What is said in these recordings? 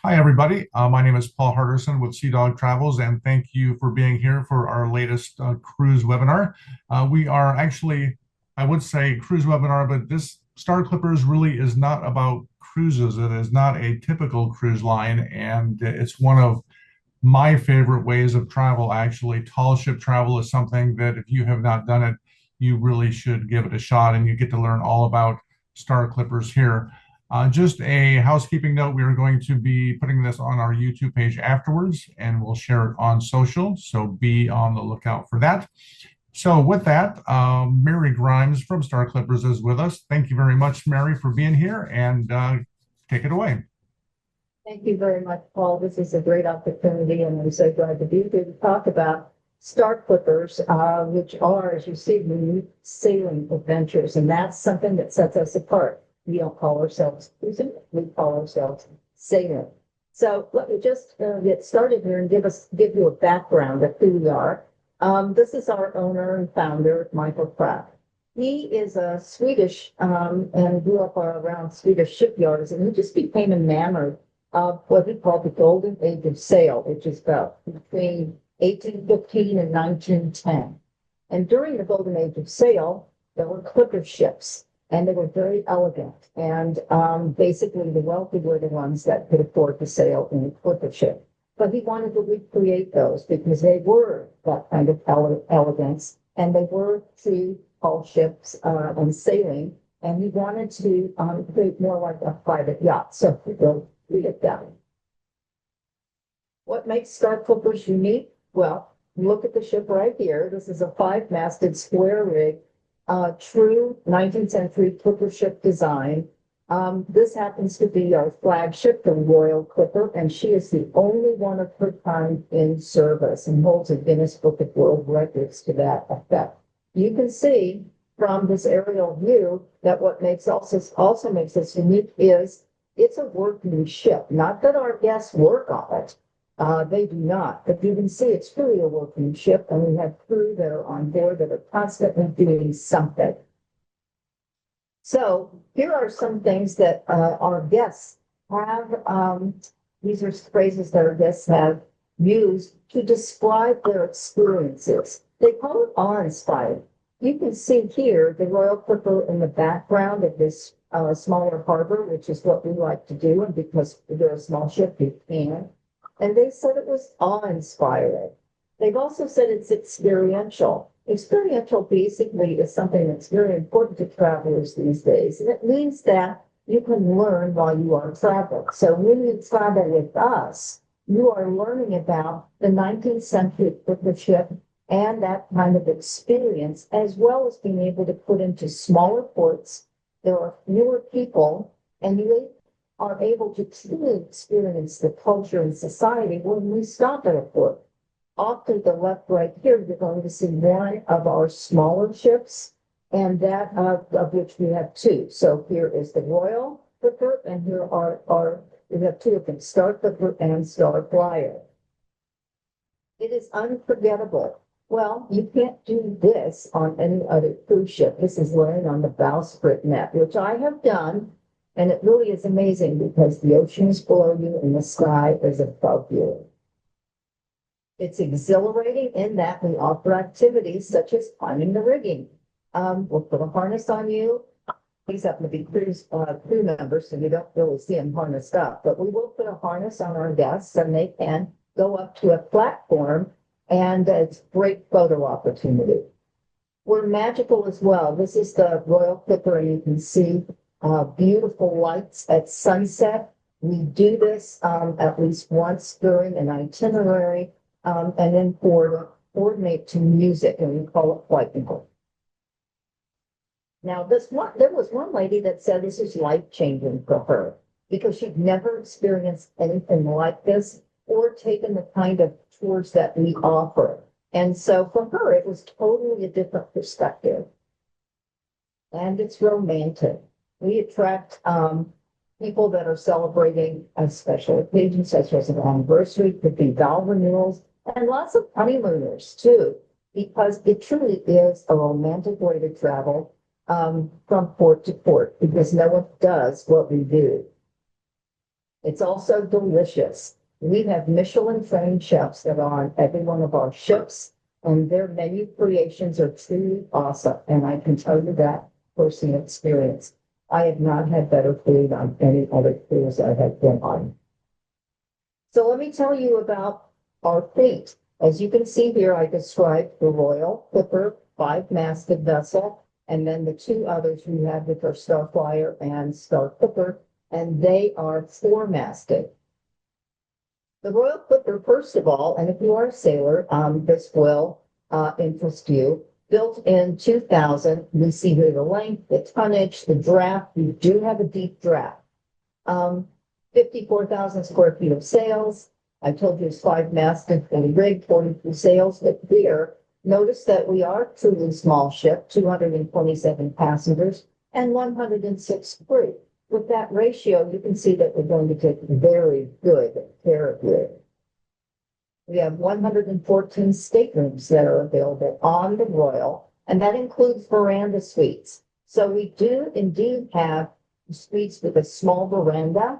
Hi, everybody. My name is Paul Hardersen with Seadog Travels, and thank you for being here for our latest cruise webinar. We are actually, I would say cruise webinar, but this Star Clippers really is not about cruises. It is not a typical cruise line, and it's one of my favorite ways of travel. Actually, tall ship travel is something that if you have not done it, you really should give it a shot, and you get to learn all about Star Clippers here. Just a housekeeping note, we are going to be putting this on our YouTube page afterwards, and we'll share it on social, so be on the lookout for that. So with that, Mary Grimes from Star Clippers is with us. Thank you very much, Mary, for being here, and take it away. Thank you very much, Paul. This is a great opportunity, and I'm so glad to be here to talk about Star Clippers, which are, as you see, unique sailing adventures, and that's something that sets us apart. We don't call ourselves cruising; we call ourselves sailing. So let me just get started here and give you a background of who we are. This is our owner and founder, Michael Kraft. He is a Swedish and grew up around Swedish shipyards, and he just became enamored of what he called the golden age of sail, which is about between 1815 and 1910. And during the golden age of sail, there were clipper ships, and they were very elegant. And basically, the wealthy were the ones that could afford to sail in a clipper ship. But he wanted to recreate those because they were that kind of elegance, and they were true tall ships and sailing. And he wanted to create more like a private yacht. So he built read it down. What makes Star Clippers unique? Well, look at the ship right here. This is a five-masted square rig, true 19th century clipper ship design. This happens to be our flagship, the Royal Clipper, and she is the only one of her kind in service and holds a Guinness Book of World Records to that effect. You can see from this aerial view that what makes also makes us unique is it's a working ship. Not that our guests work on it. They do not. But you can see it's truly a working ship, and we have crew that are on board that are constantly doing something. So here are some things that our guests have. These are phrases that our guests have used to describe their experiences. They call it awe-inspired. You can see here the Royal Clipper in the background of this smaller harbor, which is what we like to do. And because they're a small ship, you can. And they said it was awe-inspiring. They've also said it's experiential. Experiential basically is something that's very important to travelers these days. And it means that you can learn while you are traveling. So when you travel with us, you are learning about the 19th century ship and that kind of experience, as well as being able to put into smaller ports. There are fewer people, and you are able to truly experience the culture and society when we stop at a port. Off to the left right here, you're going to see one of our smaller ships, and that of which we have two. So here is the Royal Clipper, and here we have two of them, Star Clipper and Star Flyer. It is unforgettable. Well, you can't do this on any other cruise ship. This is laying on the bowsprit net, which I have done, and it really is amazing because the ocean is below you and the sky is above you. It's exhilarating in that we offer activities such as climbing the rigging. We'll put a harness on you. These happen to be crew members, so you don't really see them harnessed up, but we will put a harness on our guests and they can go up to a platform, and it's a great photo opportunity. We're magical as well. This is the Royal Clipper, and you can see beautiful lights at sunset. We do this at least once during an itinerary, and then coordinate to music, and we call it flight control. Now, there was one lady that said this is life-changing for her because she'd never experienced anything like this or taken the kind of tours that we offer. And so for her, it was totally a different perspective. And it's romantic. We attract people that are celebrating a special occasion, such as an anniversary, could be vow renewals, and lots of honeymooners too, because it truly is a romantic way to travel from port to port, because no one does what we do. It's also delicious. We have Michelin-trained chefs that are on every one of our ships, and their menu creations are truly awesome. And I can tell you that personal experience. I have not had better food on any other cruise I have been on. So let me tell you about our fleet. As you can see here, I described the Royal Clipper 5-masted vessel, and then the two others we have, which are Starflyer and Star Clipper, and they are 4-masted. The Royal Clipper, first of all, and if you are a sailor, this will interest you. Built in 2000, we see here the length, the tonnage, the draft. We do have a deep draft. 54,000 square feet of sails. I told you it's 5-masted, fully rigged, 42 sails. But here, notice that we are a truly small ship, 227 passengers and 106 crew. With that ratio, you can see that we're going to take very good care of you. We have 114 staterooms that are available on the Royal, and that includes veranda suites. So we do indeed have suites with a small veranda.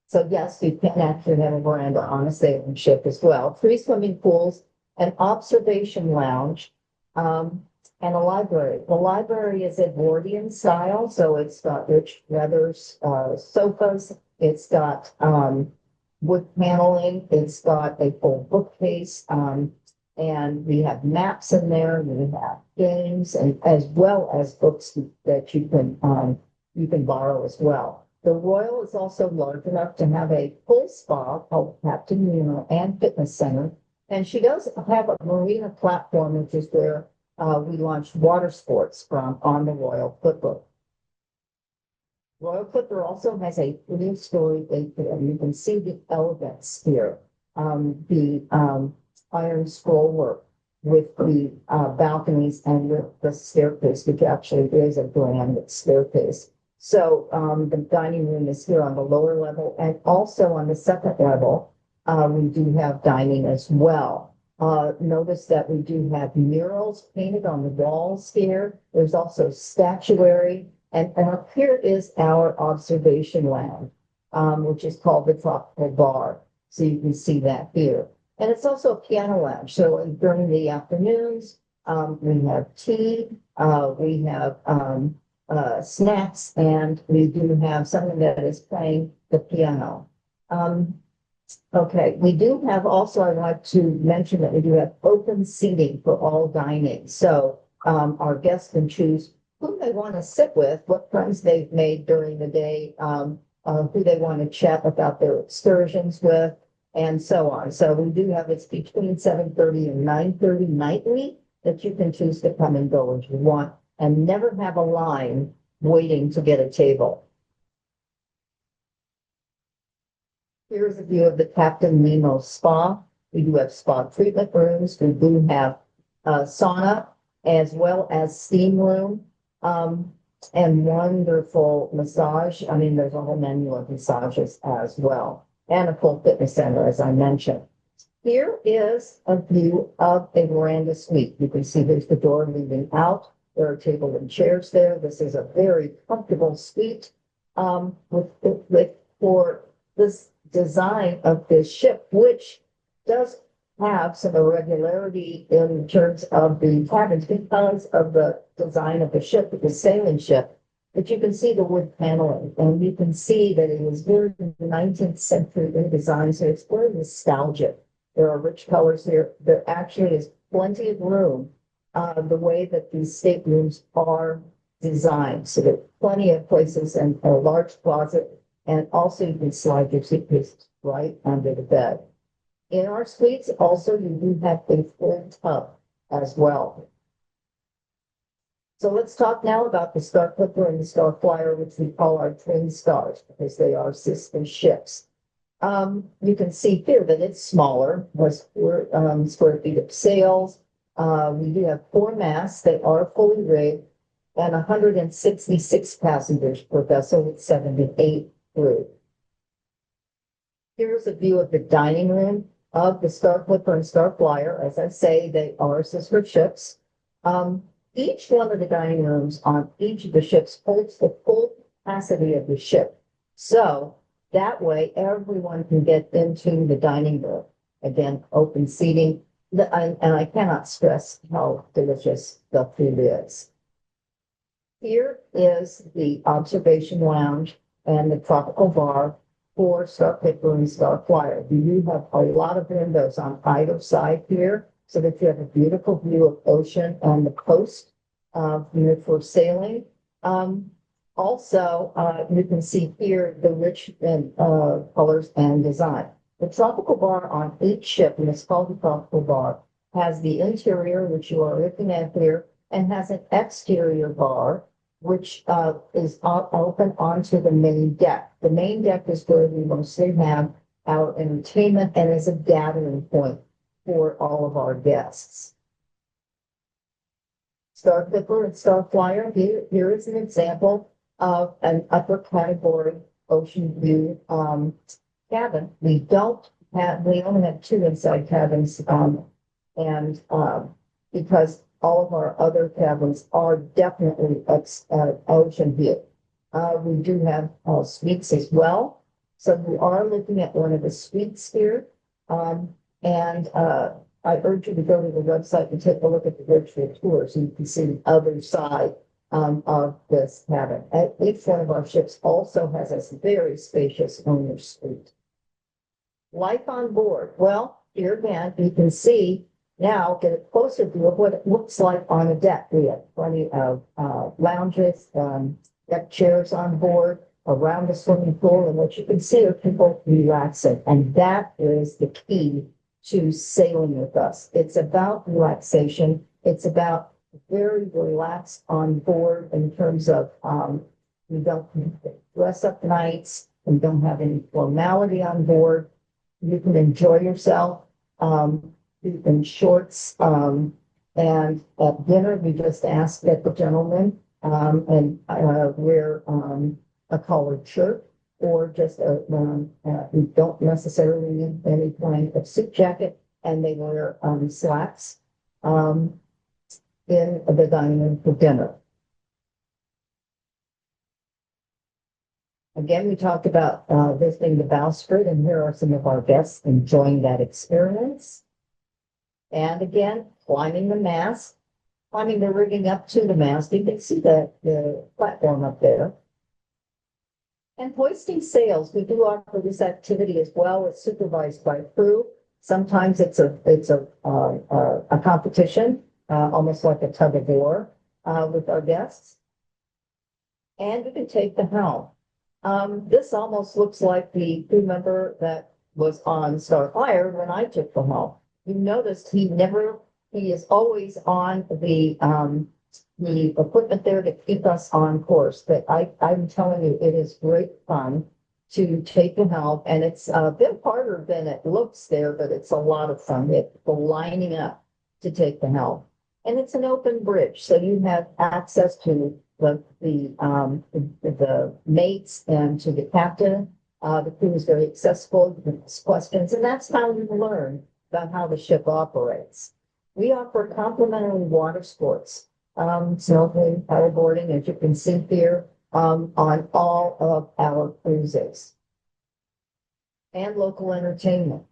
So yes, you can actually have a veranda on a sailing ship as well. 3 swimming pools, an observation lounge, and a library. The library is Edwardian style, so it's got rich leathers, sofas. It's got wood paneling. It's got a full bookcase, and we have maps in there. We have games, and as well as books that you can borrow as well. The Royal is also large enough to have a full spa called Captain Nemo and Fitness Center, and she does have a marina platform, which is where we launched water sports from on the Royal Clipper. Royal Clipper also has a 3-story atrium. You can see the elegance here. The iron scroll work with the balconies and with the staircase, which actually is a granite staircase. So the dining room is here on the lower level, and also on the second level, we do have dining as well. Notice that we do have murals painted on the walls here. There's also statuary. And up here is our observation lounge, which is called the Tropical Bar. So you can see that here. And it's also a piano lounge. So during the afternoons, we have tea, we have snacks, and we do have something that is playing the piano. Okay, we do have also, I'd like to mention that we do have open seating for all dining. So our guests can choose who they want to sit with, what friends they've made during the day, who they want to chat about their excursions with, and so on. So we do have, it's between 7:30 and 9:30 nightly that you can choose to come and go as you want, and never have a line waiting to get a table. Here's a view of the Captain Nemo Spa. We do have spa treatment rooms. We do have sauna as well as steam room. And wonderful massage. I mean, there's a whole menu of massages as well, and a full fitness center, as I mentioned. Here is a view of a veranda suite. You can see there's the door leading out. There are tables and chairs there. This is a very comfortable suite for this design of this ship, which does have some irregularity in terms of the cabins because of the design of the ship, the sailing ship. But you can see the wood paneling, and you can see that it was very 19th century in design, so it's very nostalgic. There are rich colors here. There actually is plenty of room, the way that these staterooms are designed. So there's plenty of places and a large closet, and also you can slide your suitcases right under the bed. In our suites, also, you do have a full tub as well. So let's talk now about the Star Clipper and the Star Flyer, which we call our twin stars because they are sister ships. You can see here that it's smaller, was 4 square feet of sails. We do have 4 masts that are fully rigged and 166 passengers per vessel with 78 crew. Here's a view of the dining room of the Star Clipper and Star Flyer. As I say, they are sister ships. Each one of the dining rooms on each of the ships holds the full capacity of the ship. So That way, everyone can get into the dining room. Again, open seating. And I cannot stress how delicious the food is. Here is the observation lounge and the tropical bar for Star Picker and Star Flyer. You have a lot of windows on either side here so that you have a beautiful view of ocean on the coast, for sailing. Also, you can see here the rich colors and design. The tropical bar on each ship, and it's called the tropical bar, has the interior, which you are looking at here, and has an exterior bar, which is open onto the main deck. The main deck is where we mostly have our entertainment and is a gathering point for all of our guests. Star Clipper and Star Flyer, here is an example of an upper category ocean view cabin. We only have 2 inside cabins, because all of our other cabins are definitely ocean view. We do have suites as well. So we are looking at one of the suites here. I urge you to go to the website and take a look at the virtual tour so you can see the other side of this cabin. Each one of our ships also has a very spacious owner's suite. Life on board. Well, here again, you can see now, get a closer view of what it looks like on a deck. We have plenty of lounges, deck chairs on board, around the swimming pool, and what you can see are people relaxing. And that is the key to sailing with us. It's about relaxation. It's about very relaxed on board in terms of we don't dress up nights. We don't have any formality on board. You can enjoy yourself. In shorts, and at dinner, we just ask that the gentleman wear a collared shirt or just we don't necessarily need any kind of suit jacket, and they wear slacks in the dining room for dinner. Again, we talked about visiting the bowsprit, and here are some of our guests enjoying that experience. And again, climbing the mast, climbing the rigging up to the mast. You can see the platform up there. And hoisting sails. We do offer this activity as well. It's supervised by crew. Sometimes it's a competition, almost like a tug of war, with our guests. And you can take the helm. This almost looks like the crew member that was on Starflyer when I took the helm. You noticed he is always on the equipment there to keep us on course. But I'm telling you, it is great fun to take the helm, and it's a bit harder than it looks there, but it's a lot of fun. We have people lining up to take the helm, and it's an open bridge, so you have access to the mates and to the captain. The crew is very accessible. You can ask questions, and that's how you learn about how the ship operates. We offer complimentary water sports, snorkeling, paddleboarding, as you can see here, on all of our cruises. And local entertainment.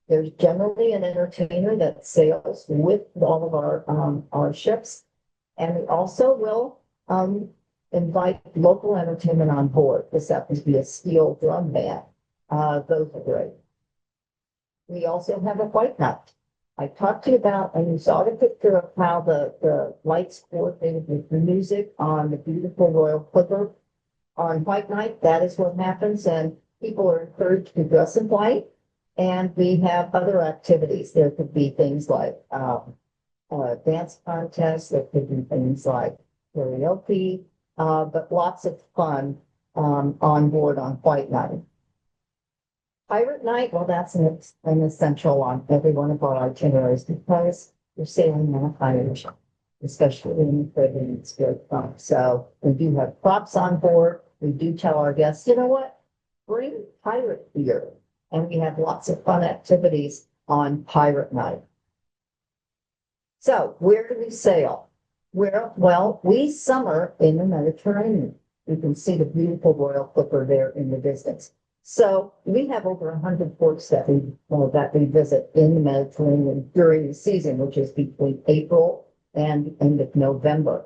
There's generally an entertainer that sails with all of our ships, and we also will invite local entertainment on board. This happens to be a steel drum band. Those are great. We also have a white night. I talked to you about, and you saw the picture of how the lights coordinated with the music on the beautiful Royal Clipper. On white night, that is what happens, and people are encouraged to dress in white. And we have other activities. There could be things like dance contests. There could be things like karaoke, but lots of fun on board on white night. Pirate night, well, that's an essential on every one of our itineraries because you're sailing on a pirate ship, especially in the Caribbean. It's very fun. So we do have props on board. We do tell our guests, you know what, bring pirate gear. And we have lots of fun activities on pirate night. So where do we sail? Well, we summer in the Mediterranean. You can see the beautiful Royal Clipper there in the distance. So we have over 100 ports that we visit in the Mediterranean during the season, which is between April and the end of November.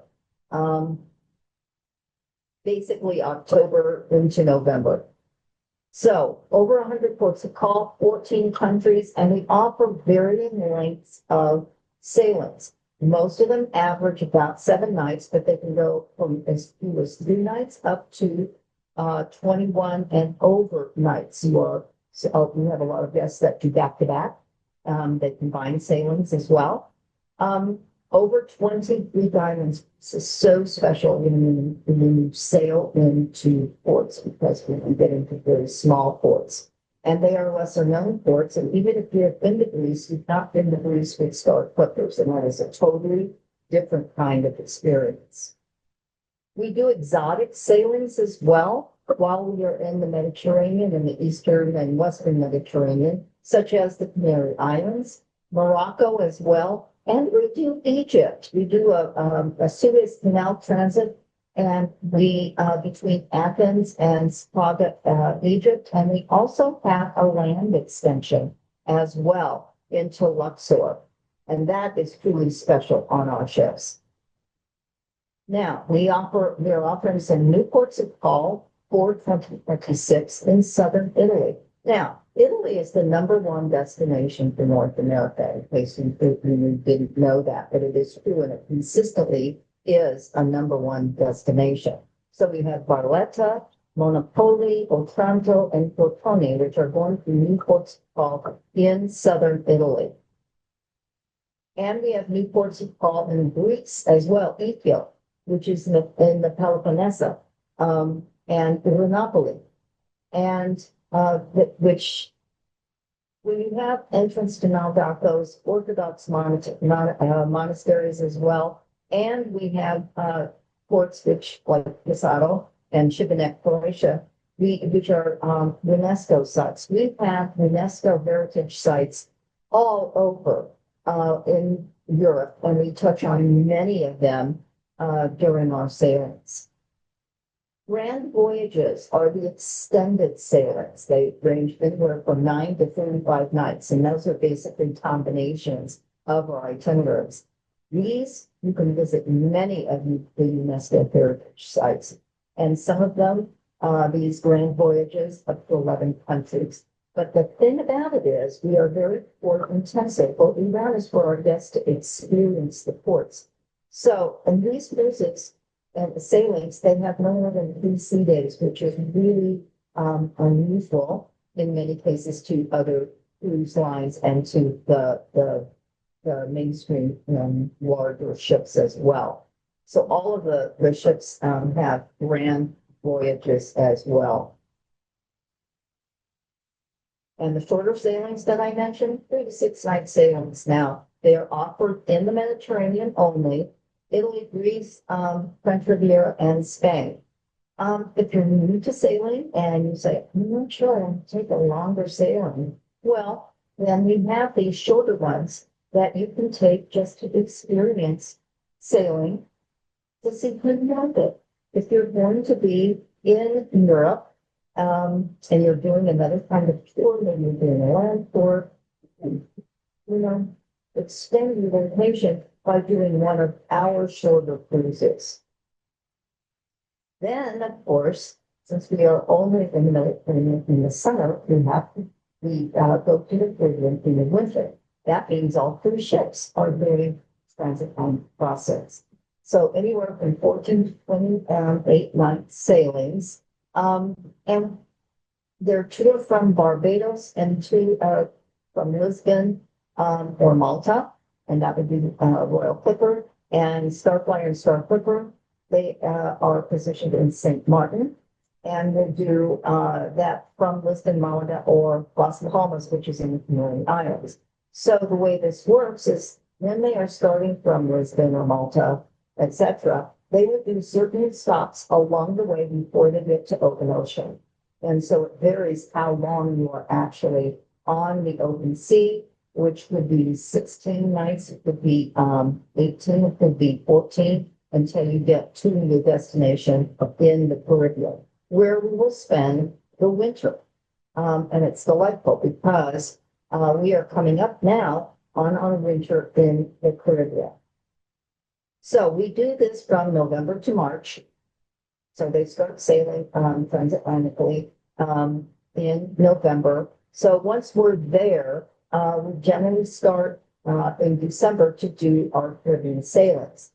Um, Basically October into November. So over 100 ports of call, 14 countries, and we offer varying lengths of sailings. Most of them average about 7 nights, but they can go from as few as 3 nights up to 21 and over nights. So we have a lot of guests that do back to back. They combine sailings as well. Over 23 diamonds. This is so special when you sail into ports because we can get into very small ports. And they are lesser known ports. And even if you have been to Greece, you've not been to Greece with star clippers. And that is a totally different kind of experience. We do exotic sailings as well while we are in the Mediterranean and the Eastern and Western Mediterranean, such as the Canary Islands, Morocco as well. And we do Egypt. We do a Suez Canal transit, and we between Athens and Spaga, Egypt, and we also have a land extension as well into Luxor, and that is truly special on our ships. Now we are offering some new ports of call for 2026 in southern Italy. Now, Italy is the #1 destination for North America, in case you didn't know that, but it is true, and it consistently is a #1 destination. So we have Barletta, Monopoli, Otranto, and Crotone, which are going to new ports of call in southern Italy. And we have new ports of call in Greece as well, Ethio, which is in the Peloponnese, and Renopoli. And which when you have entrance to Naldakos, Orthodox monasteries as well, and we have ports which like Pesaro and Šibenik, Croatia, which are UNESCO sites. We have UNESCO heritage sites all over in Europe, and we touch on many of them during our sailings. Grand voyages are the extended sailings. They range anywhere from 9 to 35 nights, and those are basically combinations of our itineraries. These, you can visit many of the UNESCO heritage sites, and some of them, these grand voyages up to 11 countries. But the thing about it is, we are very port intensive. What we want is for our guests to experience the ports. So, in these visits, and the sailings, they have no more than 3 sea days, which is really unusual in many cases to other cruise lines and to the mainstream larger ships as well. So all of the ships have grand voyages as well. And the shorter sailings that I mentioned, 3 to 6 night sailings. Now, they are offered in the Mediterranean only. Italy, Greece, French Riviera, and Spain. If you're new to sailing and you say, I'm not sure, I'll take a longer sailing, well, then we have these shorter ones that you can take just to experience sailing to see good market. If you're going to be in Europe and you're doing another kind of tour, maybe you're doing a land tour, extend your vacation by doing one of our shorter cruises. Then, of course, since we are only in the Mediterranean in the summer, we go to the Caribbean in the winter. That means all cruise ships are doing transit time process. So anywhere from 14 to 28 night sailings. And there are 2 from Barbados and 2 from Lisbon or Malta. And that would be Royal Clipper and Starflyer and Star Clipper. They are positioned in St. Martin, and they do that from Lisbon, Malaga, or Las Palmas, which is in the Canary Islands. So the way this works is when they are starting from Lisbon or Malta, etc., they would do certain stops along the way before they get to open ocean. And so it varies how long you are actually on the open sea, which could be 16 nights, it could be 18, it could be 14, until you get to the destination in the Caribbean, where we will spend the winter. And it's delightful because we are coming up now on our winter in the Caribbean. So we do this from November to March. So they start sailing transatlantically in November. So once we're there, we generally start in December to do our Caribbean sailings.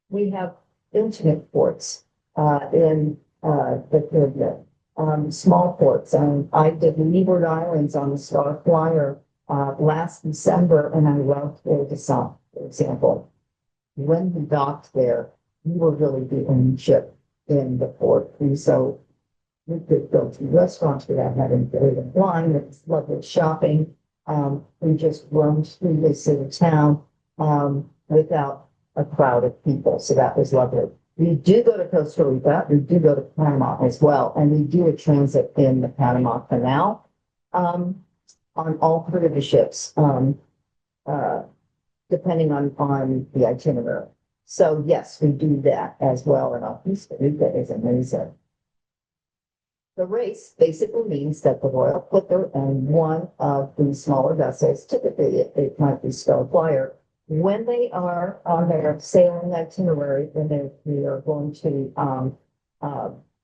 We have intimate ports in the Caribbean, small ports. I did Leeward Islands on the Star Flyer last December, and I loved Oldesson, for example. When we docked there, we were really the only ship in the port. And so we could go to restaurants without having to eat wine. It was lovely shopping. We just roamed through the city town without a crowd of people. So that was lovely. We do go to Costa Rica. We do go to Panama as well. And we do a transit in the Panama Canal on all three of the ships. Depending on the itinerary. So yes, we do that as well. And Costa Rica is amazing. The race basically means that the Royal Clipper and one of the smaller vessels, typically it might be Star Flyer, when they are on their sailing itinerary, when they are going to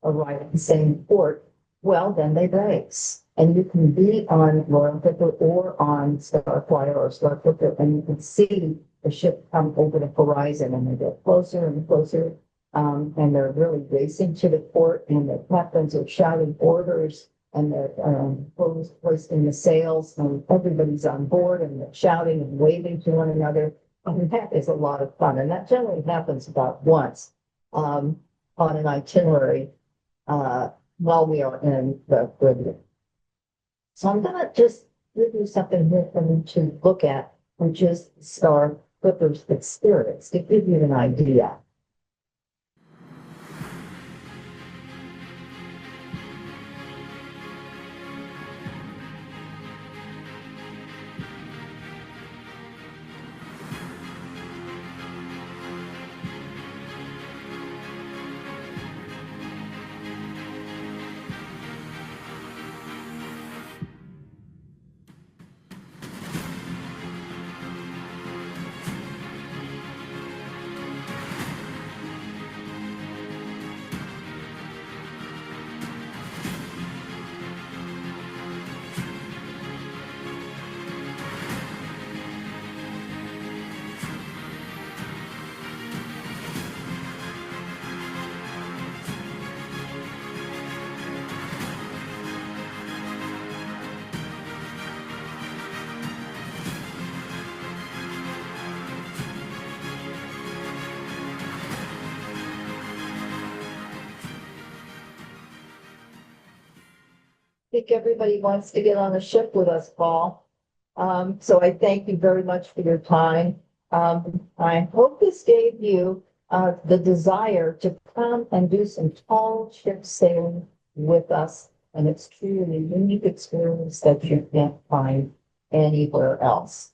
arrive at the same port, well, then they race. And you can be on Royal Clipper or on Star Flyer or Star Clipper, and you can see the ship come over the horizon, and they get closer and closer, and they're really racing to the port, and the captains are shouting orders, and they're hoisting the sails, and everybody's on board, and they're shouting and waving to one another. And that is a lot of fun, and that generally happens about once on an itinerary while we are in the Caribbean. So I'm going to just give you something here for you to look at, which is Star Clipper's experience, to give you an idea. I think everybody wants to get on the ship with us, Paul. So I thank you very much for your time. I hope this gave you the desire to come and do some tall ship sailing with us. And it's truly a unique experience that you can't find anywhere else.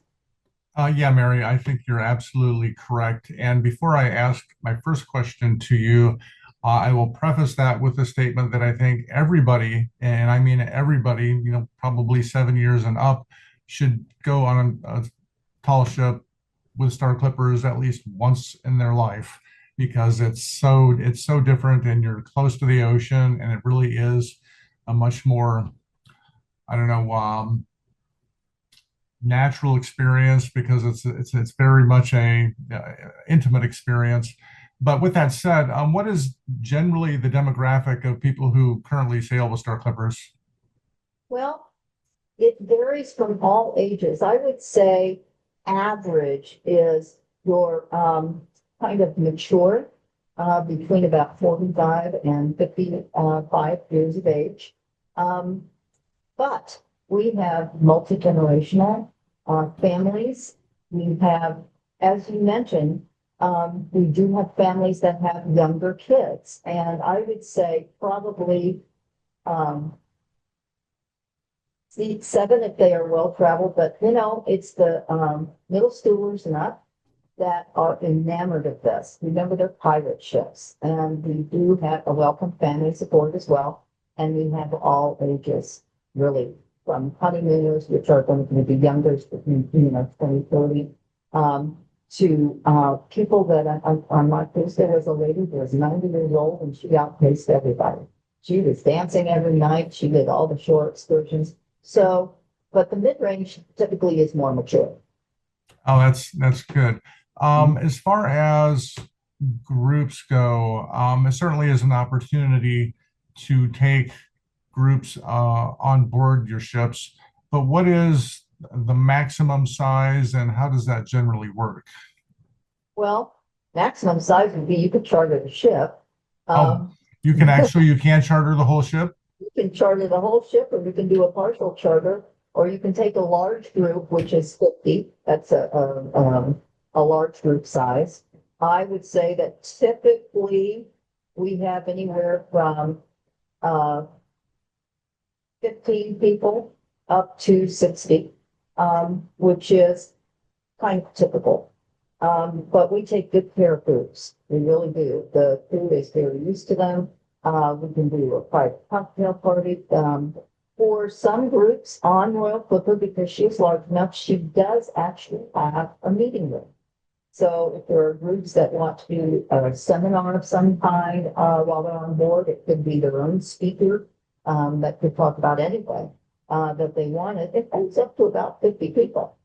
Yeah, Mary, I think you're absolutely correct. And before I ask my first question to you, I will preface that with a statement that I think everybody, and I mean everybody, probably 7 years and up, should go on a tall ship with Star Clippers at least once in their life, because it's so different, and you're close to the ocean, and it really is a much more, I don't know, natural experience, because it's very much a intimate experience. But with that said, what is generally the demographic of people who currently sail with Star Clippers? Well, it varies from all ages. I would say average is your kind of mature, between about 45 and 55 years of age. But we have multi-generational families. We have, as you mentioned, we do have families that have younger kids. And I would say probably 7 if they are well traveled. But, it's the middle schoolers and up that are enamored of this. Remember, they're pirate ships. And we do have a welcome family support as well. and we have all ages, really, from honeymooners, which are going to be the youngest, between, 20, 30, to people that on my cruise, there was a lady who was 90 years old and she outpaced everybody. She was dancing every night. She did all the shore excursions. So, but the mid-range typically is more mature. Oh, that's good. As far as groups go, it certainly is an opportunity to take groups on board your ships. But what is the maximum size, and how does that generally work? Well, maximum size would be you could charter the ship. Oh, Um, you can charter the whole ship? you can charter the whole ship, or you can do a partial charter, or you can take a large group, which is 50. That's a large group size. I would say that typically we have anywhere from uh, 15 people up to 60, which is kind of typical. But we take good care of groups. We really do. The crew is very used to them. We can do a private cocktail party. For some groups on Royal Clipper, because she's large enough, she does actually have a meeting room. So if there are groups that want to do a seminar of some kind while they're on board, it could be their own speaker that could talk about anything that they wanted. It goes up to about 50 people.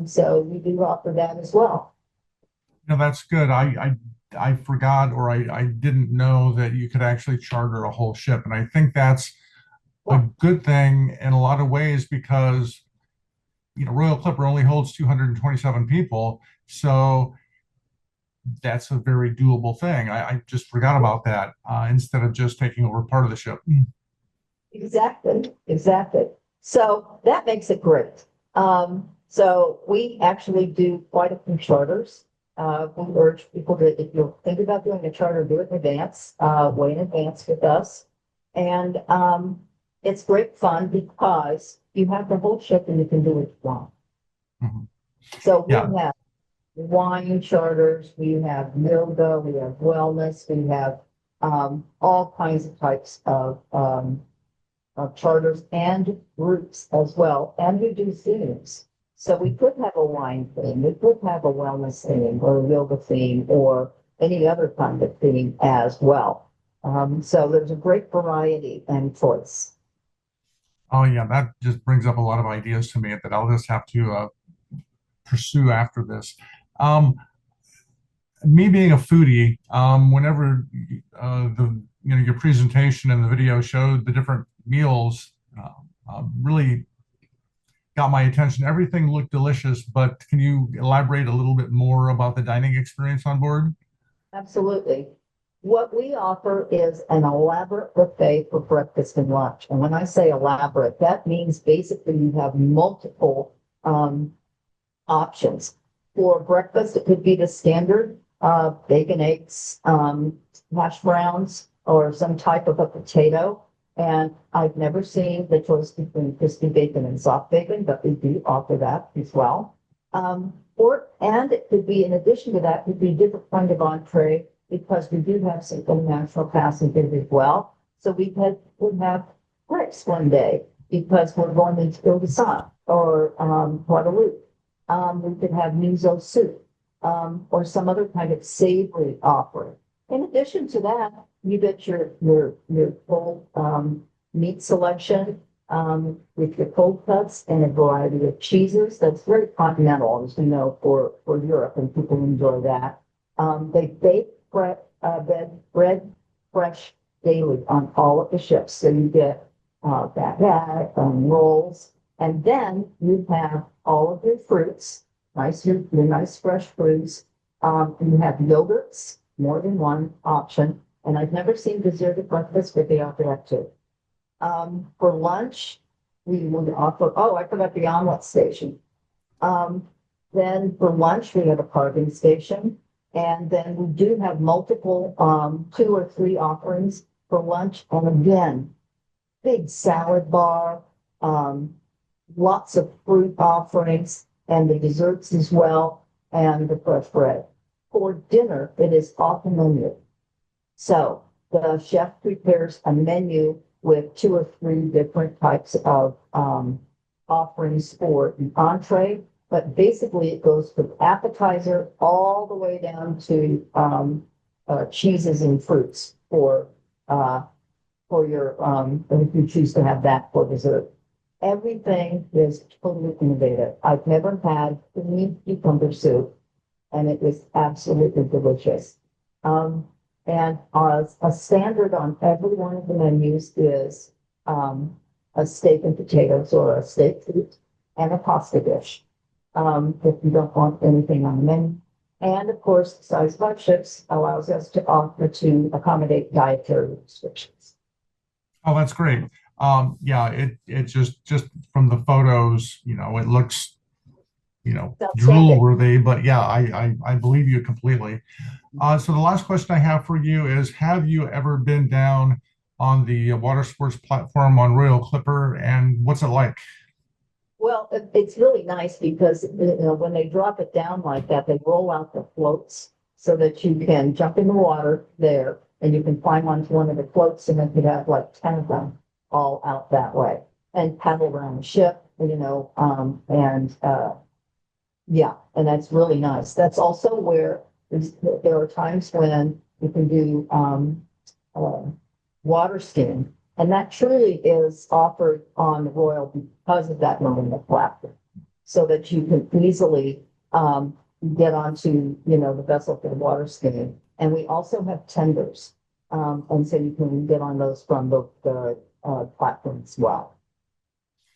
So we do offer that as well. That's good. I forgot, or I didn't know that you could actually charter a whole ship. And I think that's a Well, good thing in a lot of ways because, Royal Clipper only holds 227 people. So that's a very doable thing. I just forgot about that instead of just taking over part of the ship. exactly, exactly. So that makes it great. So we actually do quite a few charters. We urge people to, if you think about doing a charter, do it in advance, way in advance with us. And it's great fun because you have the whole ship and you can do what you want. Mhm. So we Yeah. have wine charters, we have yoga, we have wellness, we have all kinds of types of charters and groups as well. And we do themes. So we could have a wine theme, we could have a wellness theme or a yoga theme or any other kind of theme as well. So there's a great variety and choice. Oh, yeah. That just brings up a lot of ideas to me that I'll just have to pursue after this. Um, Me being a foodie, whenever your presentation and the video showed the different meals, really got my attention. Everything looked delicious, but can you elaborate a little bit more about the dining experience on board? Absolutely. What we offer is an elaborate buffet for breakfast and lunch. And when I say elaborate, that means basically you have multiple options. For breakfast, it could be the standard bacon, eggs, hash browns, or some type of a potato. And I've never seen the choice between crispy bacon and soft bacon, but we do offer that as well. And it could be, in addition to that, could be a different kind of entree because we do have some international passengers as well. So we have crepes one day because we're going to Ildesan or Guadalupe. We could have miso soup or some other kind of savory offering. In addition to that, you get your full meat selection with your cold cuts and a variety of cheeses. That's very continental, as we know, for Europe, and people enjoy that. They bake bread fresh daily on all of the ships. So you get baguette, rolls, and then you have all of your fruits, your nice fresh fruits. You have yogurts, more than one option. And I've never seen dessert at breakfast, but they offer that too. For lunch, we would offer, oh, I forgot the omelet station. Then for lunch, we have a carving station. And then we do have multiple, 2 or 3 offerings for lunch. And again, big salad bar, lots of fruit offerings, and the desserts as well, and the fresh bread. For dinner, it is off the menu. So the chef prepares a menu with 2 or 3 different types of offerings for an entree. But basically, it goes from appetizer all the way down to cheeses and fruits for your if you choose to have that for dessert. Everything is totally innovative. I've never had creamy cucumber soup, and it was absolutely delicious. And a standard on every one of the menus is a steak and potatoes or a steak soup and a pasta dish. If you don't want anything on the menu. And of course, the size of our chips allows us to offer to accommodate dietary restrictions. Oh, that's great. Yeah, it just from the photos, it looks, It's drool outstanding. worthy, but yeah, I believe you completely. So the last question I have for you is, have you ever been down on the water sports platform on Royal Clipper, and what's it like? Well, it's really nice because, when they drop it down like that, they roll out the floats so that you can jump in the water there and you can climb onto one of the floats, and then you have like 10 of them all out that way and paddle around the ship, yeah, and that's really nice. That's also where there are times when you can do uh, water skiing, and that truly is offered on the Royal because of that marina platform, so that you can easily get onto the vessel for the water skiing. And we also have tenders, and so you can get on those from the platform as well.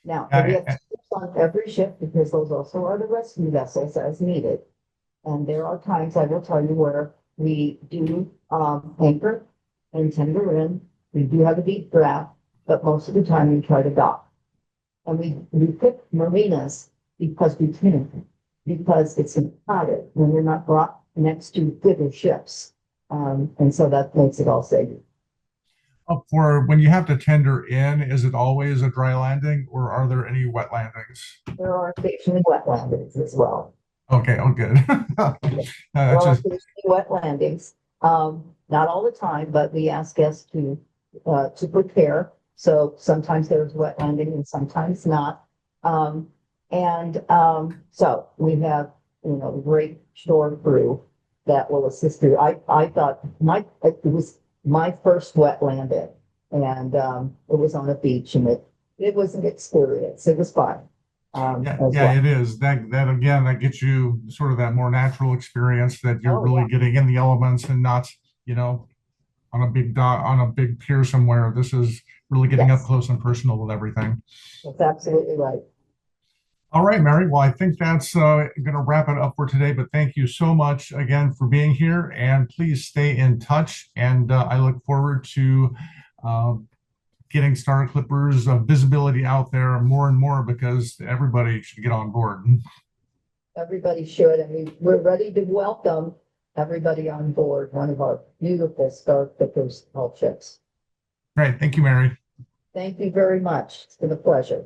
Now, we have Uh, tenders on every ship because those also are the rescue vessels as needed. And there are times, I will tell you, where we do anchor and tender in. We do have a deep draft, but most of the time we try to dock. And we pick marinas because we can, because it's crowded when you're not brought next to bigger ships. And so that makes it all safe. For when you have to tender in, is it always a dry landing, or are there any wet landings? There are occasionally wet landings as well. Okay, oh, good. There That's are just occasionally wet landings. Not all the time, but we ask guests to prepare. So sometimes there's wet landing and sometimes not. So we have, great shore crew that will assist you. I thought it was my first wet landing, and it was on a beach, and it was an experience. It was fun. yeah, As yeah, well. it is. That again, that gets you sort of that more natural experience that you're Oh, yeah. really getting in the elements and not, you know, on a big pier somewhere. This is really getting up Yes, close and personal with everything. that's absolutely right. All right, Mary. Well, I think that's going to wrap it up for today. But thank you so much again for being here, and please stay in touch. And I look forward to uh, getting Star Clippers visibility out there more and more, because everybody should get on board. Everybody should, and we're ready to welcome everybody on board one of our beautiful Star Clippers ships. Right. Thank you, Mary. Thank you very much. It's been a pleasure.